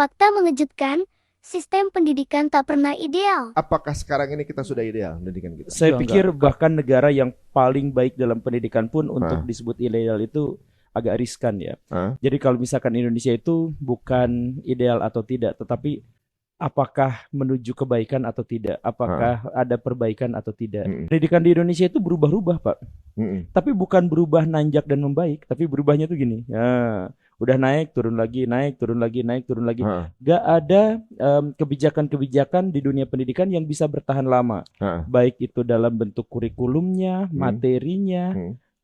Fakta mengejutkan, sistem pendidikan tak pernah ideal. Apakah sekarang ini kita sudah ideal pendidikan kita? Saya Sudah pikir enggak. bahkan negara yang paling baik dalam pendidikan pun untuk Hah? disebut ideal itu agak riskan ya. Hah? Jadi kalau misalkan Indonesia itu bukan ideal atau tidak, tetapi apakah menuju kebaikan atau tidak, apakah ada perbaikan atau tidak. Pendidikan di Indonesia itu berubah-ubah, Pak. Tapi bukan berubah nanjak dan membaik, tapi berubahnya tuh gini. Ya, udah naik, turun lagi, naik, turun lagi, naik, turun lagi. Gak ada kebijakan-kebijakan di dunia pendidikan yang bisa bertahan lama. Baik itu dalam bentuk kurikulumnya, materinya,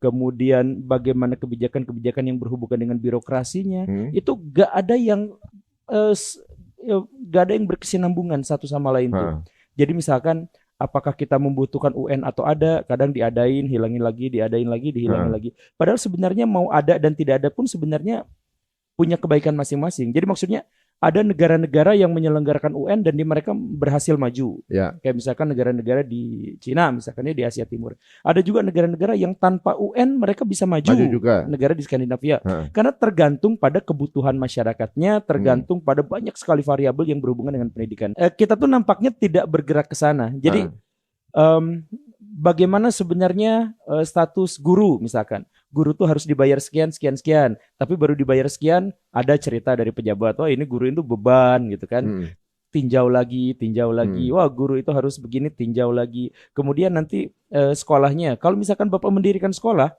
kemudian bagaimana kebijakan-kebijakan yang berhubungan dengan birokrasinya. Itu gak ada yang gak ada yang berkesinambungan satu sama lain tuh. Jadi misalkan apakah kita membutuhkan UN atau ada, kadang diadain, hilangin lagi, diadain lagi, dihilangin lagi. Padahal sebenarnya mau ada dan tidak ada pun sebenarnya punya kebaikan masing-masing. Jadi maksudnya ada negara-negara yang menyelenggarakan UN dan mereka berhasil maju. Ya. Kayak misalkan negara-negara di Cina, misalkan di Asia Timur. Ada juga negara-negara yang tanpa UN mereka bisa maju. Maju juga. Negara di Skandinavia. Karena tergantung pada kebutuhan masyarakatnya, tergantung pada banyak sekali variabel yang berhubungan dengan pendidikan. Kita tuh nampaknya tidak bergerak ke sana. Jadi bagaimana sebenarnya status guru misalkan. Guru tuh harus dibayar sekian, sekian, sekian. Tapi baru dibayar sekian, ada cerita dari pejabat. Wah ini guru itu beban gitu kan. Tinjau lagi, tinjau lagi. Wah guru itu harus begini, tinjau lagi. Kemudian nanti sekolahnya. Kalau misalkan Bapak mendirikan sekolah,